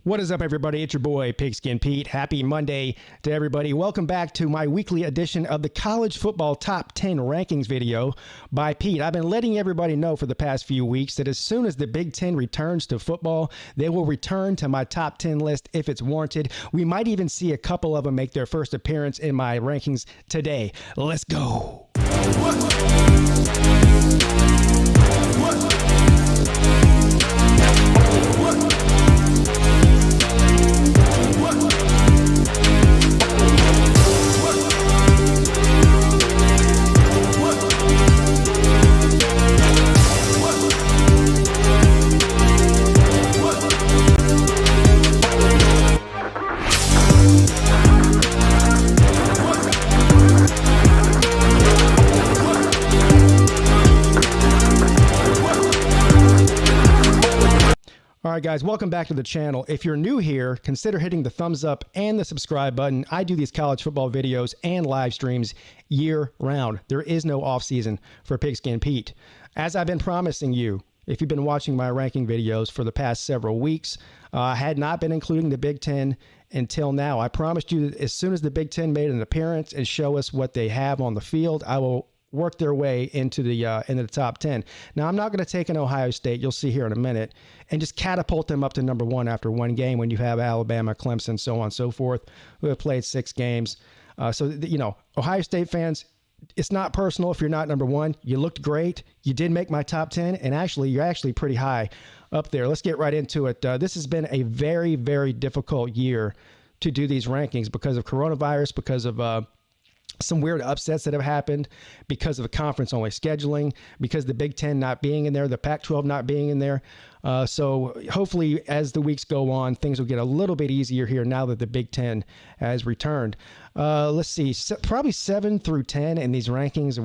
What is up, everybody? It's your boy, Pigskin Pete. Happy Monday to everybody. Welcome back to my weekly edition of the College Football Top 10 Rankings video by Pete. I've been letting everybody know for the past few weeks that as soon as the Big Ten returns to football, they will return to my top 10 list if it's warranted. We might even see a couple of them make their first appearance in my rankings today. Let's go. All right, guys, welcome back to the channel. If you're new here, consider hitting the thumbs up and the subscribe button. I do these college football videos and live streams year round. There is no off season for Pigskin Pete. As I've been promising you, if you've been watching my ranking videos for the past several weeks, I had not been including the Big Ten until now. I promised you that as soon as the Big Ten made an appearance and show us what they have on the field, I will work their way into the top 10. Now, I'm not going to take an Ohio State, you'll see here in a minute, and just catapult them up to number one after one game when you have Alabama, Clemson, so on and so forth, who have played 6 games. Ohio State fans, it's not personal if you're not number one. You looked great. You did make my top 10, and actually, you're actually pretty high up there. Let's get right into it. This has been a very, very difficult year to do these rankings because of coronavirus, because of some weird upsets that have happened, because of the conference-only scheduling, because the Big Ten not being in there, the Pac-12 not being in there. So hopefully as the weeks go on, things will get a little bit easier here now that the Big Ten has returned. Let's see, probably 7 through 10 in these rankings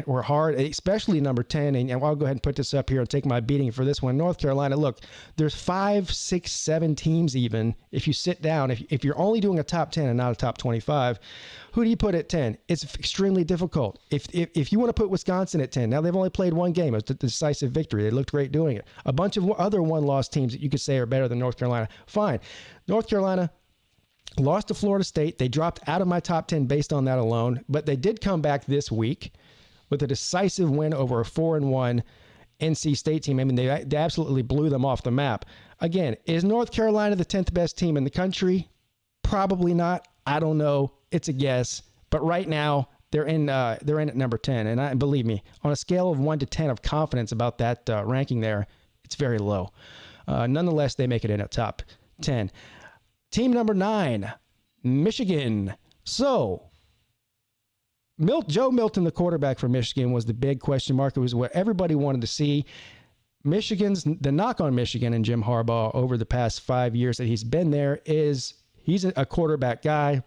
were hard, especially number 10. And I'll go ahead and put this up here and take my beating for this one. North Carolina, look, there's 5, 6, 7 teams even. If you sit down, if you're only doing a top 10 and not a top 25, who do you put at 10? It's extremely difficult. If you want to put Wisconsin at 10, now they've only played one game. It was a decisive victory. They looked great doing it. A bunch of other one-loss teams that you could say are better than North Carolina. Fine. North Carolina lost to Florida State. They dropped out of my top 10 based on that alone, but they did come back this week with a decisive win over a 4-1 NC State team. I mean, they absolutely blew them off the map. Again, is North Carolina the 10th best team in the country? Probably not. I don't know. It's a guess. But right now, they're in at number 10. And believe me, on a scale of 1 to 10 of confidence about that ranking there, it's very low. Nonetheless, they make it in at top 10. Team number 9, Michigan. So, Joe Milton, the quarterback for Michigan, was the big question mark. It was what everybody wanted to see. The knock on Michigan and Jim Harbaugh over the past 5 years that he's been there is he's a quarterback guy.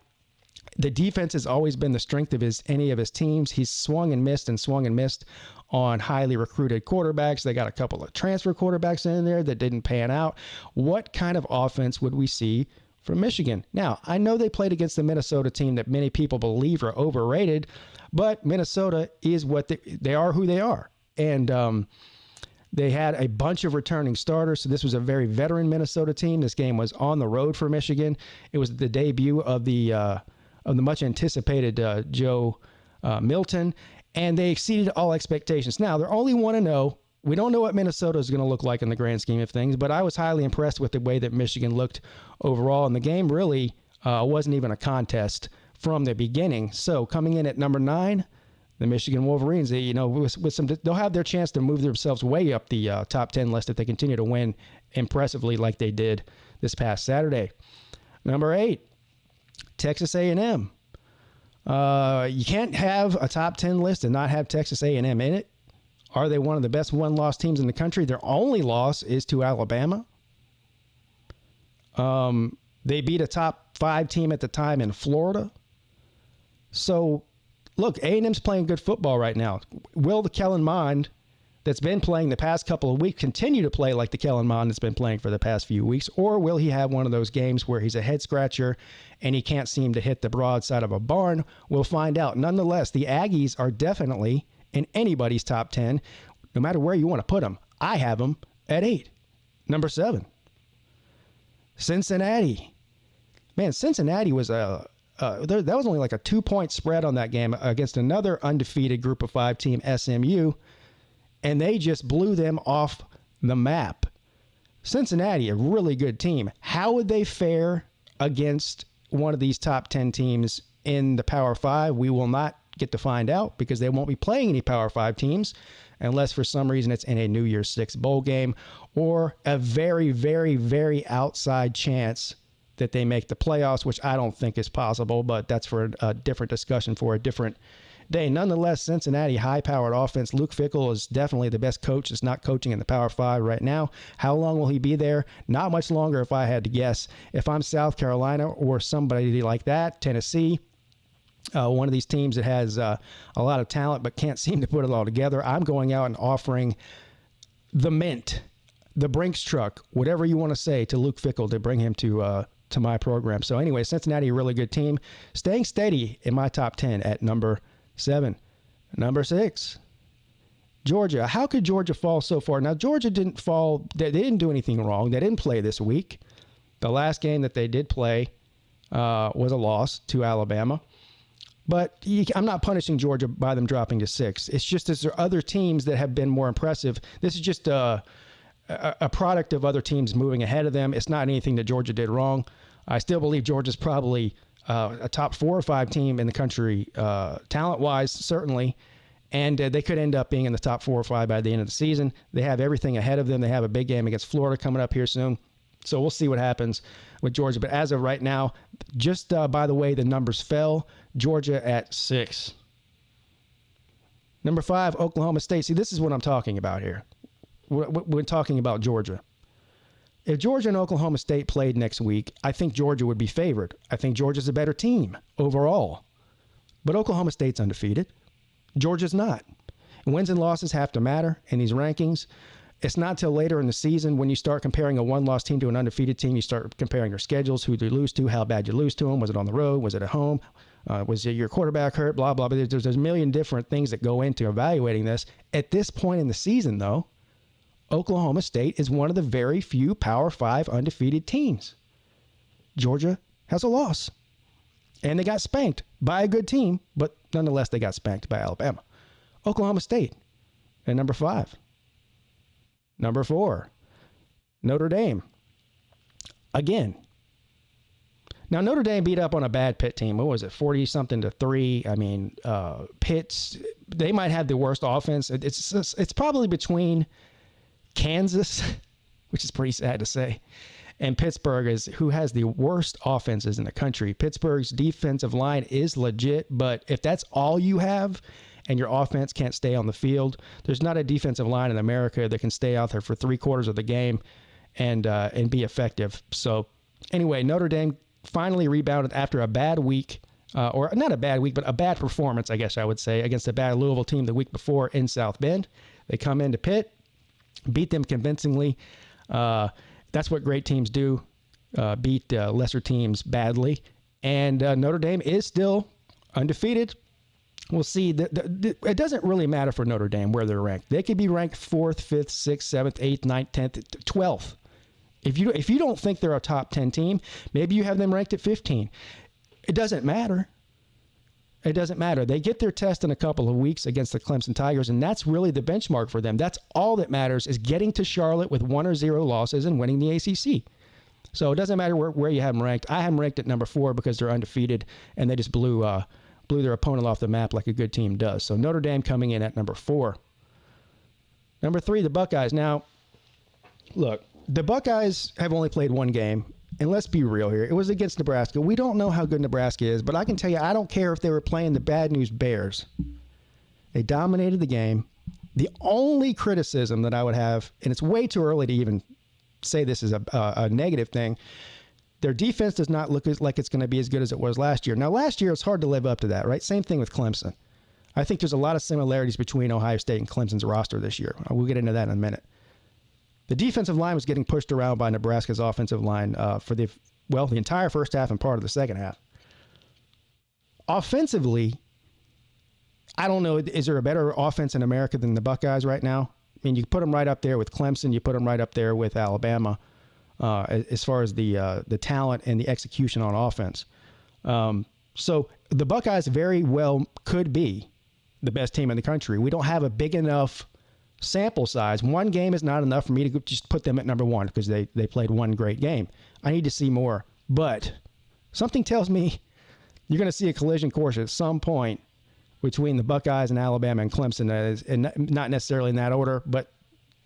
The defense has always been the strength of any of his teams. He's swung and missed on highly recruited quarterbacks. They got a couple of transfer quarterbacks in there that didn't pan out. What kind of offense would we see from Michigan? Now, I know they played against the Minnesota team that many people believe are overrated, but Minnesota is what they are who they are. And they had a bunch of returning starters, so this was a very veteran Minnesota team. This game was on the road for Michigan. It was the debut of the much anticipated Joe Milton, and they exceeded all expectations. Now, they're only 1-0. We don't know what Minnesota is going to look like in the grand scheme of things, but I was highly impressed with the way that Michigan looked overall, and the game really wasn't even a contest from the beginning. So coming in at number 9, the Michigan Wolverines, they'll have their chance to move themselves way up the top 10 list if they continue to win impressively like they did this past Saturday. Number 8, Texas A&M. You can't have a top 10 list and not have Texas A&M in it. Are they one of the best one-loss teams in the country? Their only loss is to Alabama. They beat a top 5 team at the time in Florida. So, look, A&M's playing good football right now. Will the Kellen Mond that's been playing the past couple of weeks continue to play like the Kellen Mond that's been playing for the past few weeks? Or will he have one of those games where he's a head scratcher and he can't seem to hit the broadside of a barn? We'll find out. Nonetheless, the Aggies are definitely in anybody's top 10, no matter where you want to put them. I have them at 8. Number 7, Cincinnati. Man, Cincinnati was that was only like a 2-point spread on that game against another undefeated Group of 5 team, SMU, and they just blew them off the map. Cincinnati, a really good team. How would they fare against one of these top 10 teams in the Power 5? We will not get to find out because they won't be playing any Power 5 teams unless for some reason it's in a New Year's Six bowl game or a very, very, very outside chance that they make the playoffs, which I don't think is possible, but that's for a different discussion for a different day. Nonetheless, Cincinnati, high-powered offense. Luke Fickell is definitely the best coach that's not coaching in the Power 5 right now. How long will he be there? Not much longer if I had to guess. If I'm South Carolina or somebody like that, Tennessee, one of these teams that has a lot of talent but can't seem to put it all together, I'm going out and offering the mint, the Brinks truck, whatever you want to say, to Luke Fickell to bring him to my program. So anyway, Cincinnati, a really good team. Staying steady in my top 10 at number 7. Number 6, Georgia. How could Georgia fall so far? Now, Georgia didn't fall. They didn't do anything wrong. They didn't play this week. The last game that they did play was a loss to Alabama. But I'm not punishing Georgia by them dropping to 6. It's just that there are other teams that have been more impressive. This is just a product of other teams moving ahead of them. It's not anything that Georgia did wrong. I still believe Georgia's probably a top 4 or 5 team in the country, talent-wise, certainly. And they could end up being in the top 4 or 5 by the end of the season. They have everything ahead of them. They have a big game against Florida coming up here soon. So we'll see what happens with Georgia. But as of right now, just by the way the numbers fell, Georgia at 6. Number 5, Oklahoma State. See, this is what I'm talking about here. We're talking about Georgia. If Georgia and Oklahoma State played next week, I think Georgia would be favored. I think Georgia's a better team overall. But Oklahoma State's undefeated. Georgia's not. Wins and losses have to matter in these rankings. It's not till later in the season when you start comparing a one-loss team to an undefeated team. You start comparing their schedules, who they lose to, how bad you lose to them. Was it on the road? Was it at home? Was it your quarterback hurt? Blah, blah, blah. There's a million different things that go into evaluating this. At this point in the season, though, Oklahoma State is one of the very few Power 5 undefeated teams. Georgia has a loss. And they got spanked by a good team, but nonetheless, they got spanked by Alabama. Oklahoma State at number 5. Number 4, Notre Dame. Again. Now, Notre Dame beat up on a bad Pitt team. What was it, 40-something to 3? I mean, Pitt's, they might have the worst offense. It's probably between Kansas, which is pretty sad to say, and Pittsburgh, who has the worst offenses in the country. Pittsburgh's defensive line is legit, but if that's all you have and your offense can't stay on the field, there's not a defensive line in America that can stay out there for 3/4 of the game and be effective. So anyway, Notre Dame finally rebounded after a bad week, or not a bad week, but a bad performance, I guess I would say, against a bad Louisville team the week before in South Bend. They come into Pitt, beat them convincingly. That's what great teams do, beat lesser teams badly. And Notre Dame is still undefeated. We'll see. It doesn't really matter for Notre Dame where they're ranked. They could be ranked 4th, 5th, 6th, 7th, 8th, 9th, 10th, 12th. If you don't think they're a top 10 team, maybe you have them ranked at 15. It doesn't matter. It doesn't matter. They get their test in a couple of weeks against the Clemson Tigers, and that's really the benchmark for them. That's all that matters, is getting to Charlotte with 1 or 0 losses and winning the ACC. So it doesn't matter where you have them ranked. I have them ranked at number 4 because they're undefeated, and they just blew their opponent off the map like a good team does. So Notre Dame coming in at number 4. Number 3, the Buckeyes. Now, look, the Buckeyes have only played 1 game. And let's be real here. It was against Nebraska. We don't know how good Nebraska is, but I can tell you, I don't care if they were playing the Bad News Bears. They dominated the game. The only criticism that I would have, and it's way too early to even say this is a negative thing, their defense does not look like it's going to be as good as it was last year. Now, last year, it's hard to live up to that, right? Same thing with Clemson. I think there's a lot of similarities between Ohio State and Clemson's roster this year. We'll get into that in a minute. The defensive line was getting pushed around by Nebraska's offensive line for the entire first half and part of the second half. Offensively, I don't know, is there a better offense in America than the Buckeyes right now? I mean, you put them right up there with Clemson. You put them right up there with Alabama. as far as the talent and the execution on offense. So the Buckeyes very well could be the best team in the country. We don't have a big enough sample size. One game is not enough for me to just put them at number one because they played one great game. I need to see more. But something tells me you're going to see a collision course at some point between the Buckeyes and Alabama and Clemson, and not necessarily in that order, but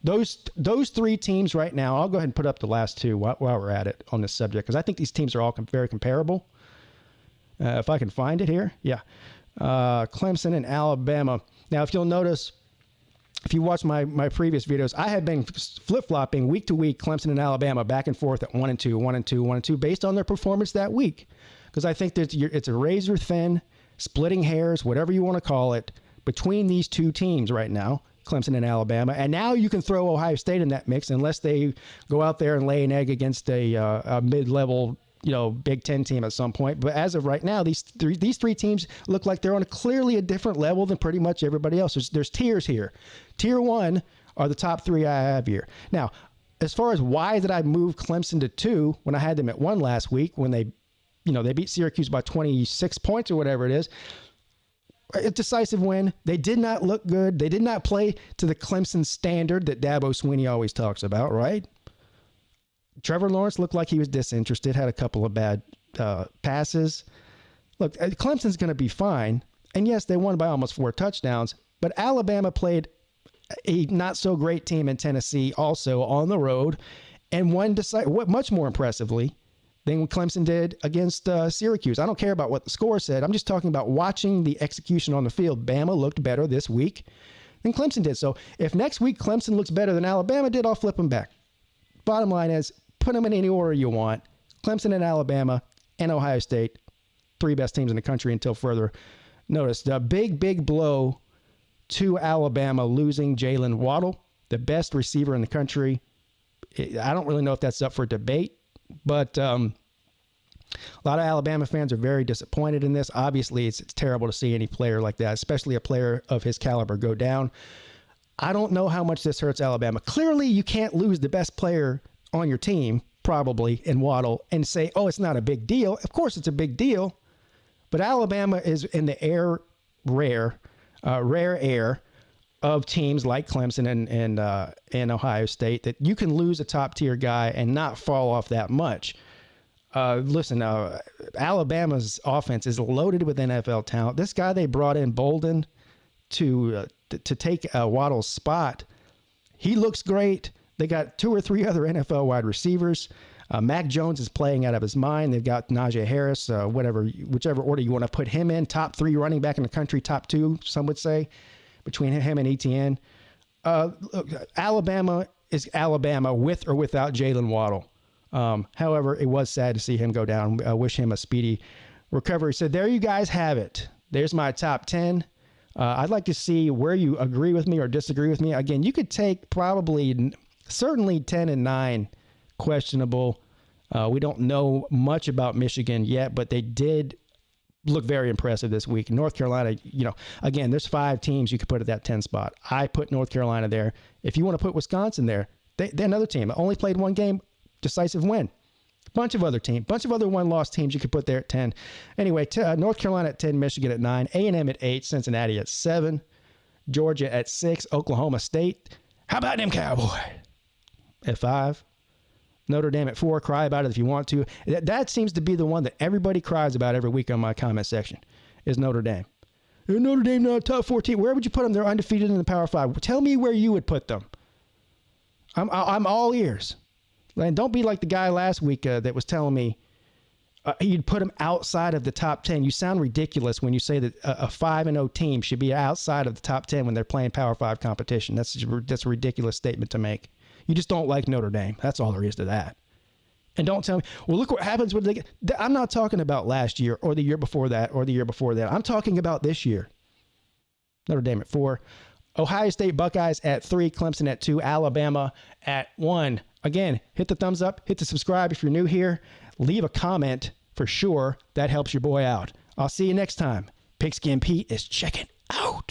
those three teams right now, I'll go ahead and put up the last two while we're at it on this subject, because I think these teams are all very comparable. If I can find it here. Yeah. Clemson and Alabama. Now, if you'll notice, if you watch my previous videos, I have been flip-flopping week to week Clemson and Alabama back and forth at 1-2, 1-2, 1-2, based on their performance that week. Because I think that it's a razor-thin, splitting hairs, whatever you want to call it, between these two teams right now, Clemson and Alabama. And now you can throw Ohio State in that mix unless they go out there and lay an egg against a mid-level Big Ten team at some point. But as of right now, these three teams look like they're on clearly a different level than pretty much everybody else. There's tiers here. Tier 1 are the top three I have here. Now, as far as why did I move Clemson to 2 when I had them at 1 last week when they beat Syracuse by 26 points or whatever it is, a decisive win. They did not look good. They did not play to the Clemson standard that Dabo Swinney always talks about, right? Trevor Lawrence looked like he was disinterested, had a couple of bad passes. Look, Clemson's going to be fine. And yes, they won by almost 4 touchdowns, but Alabama played a not so great team in Tennessee also on the road and won much more impressively than Clemson did against Syracuse. I don't care about what the score said. I'm just talking about watching the execution on the field. Bama looked better this week than Clemson did. So if next week Clemson looks better than Alabama did, I'll flip them back. Bottom line is, put them in any order you want. Clemson and Alabama and Ohio State, 3 best teams in the country until further notice. The big blow to Alabama losing Jalen Waddle, the best receiver in the country. I don't really know if that's up for debate, but a lot of Alabama fans are very disappointed in this. Obviously, it's terrible to see any player like that, especially a player of his caliber, go down. I don't know how much this hurts Alabama. Clearly, you can't lose the best player on your team, probably, in Waddle, and say, oh, it's not a big deal. Of course it's a big deal, but Alabama is in the rare air of teams like Clemson and Ohio State that you can lose a top-tier guy and not fall off that much. Listen, Alabama's offense is loaded with NFL talent. This guy they brought in, Bolden, to take Waddle's spot, he looks great. They got 2 or 3 other NFL wide receivers. Mac Jones is playing out of his mind. They've got Najee Harris, whichever order you want to put him in. Top 3 running back in the country, top 2, some would say, between him and Etienne. Look, Alabama is Alabama with or without Jalen Waddle. However, it was sad to see him go down. I wish him a speedy recovery. So there you guys have it. There's my top 10. I'd like to see where you agree with me or disagree with me. Again, you could take certainly 10 and 9 questionable. We don't know much about Michigan yet, but they did look very impressive this week. North Carolina, again, there's 5 teams you could put at that 10 spot. I put North Carolina there. If you want to put Wisconsin there, they're another team. Only played 1 game, decisive win. Bunch of other 1-loss teams you could put there at 10. Anyway, North Carolina at 10, Michigan at 9, A&M at 8, Cincinnati at 7, Georgia at 6, Oklahoma State. How about them Cowboys? At 5. Notre Dame at 4. Cry about it if you want to. That seems to be the one that everybody cries about every week on my comment section, is Notre Dame. Notre Dame not a top 14. Where would you put them? They're undefeated in the Power 5. Tell me where you would put them. I'm all ears. And don't be like the guy last week that was telling me you'd put them outside of the top 10. You sound ridiculous when you say that a 5-0 team should be outside of the top 10 when they're playing Power 5 competition. That's a ridiculous statement to make. You just don't like Notre Dame. That's all there is to that. And don't tell me, well, look what happens when they get. I'm not talking about last year or the year before that or the year before that. I'm talking about this year. Notre Dame at 4. Ohio State Buckeyes at 3. Clemson at 2. Alabama at 1. Again, hit the thumbs up. Hit the subscribe if you're new here. Leave a comment for sure. That helps your boy out. I'll see you next time. Pigskin Pete is checking out.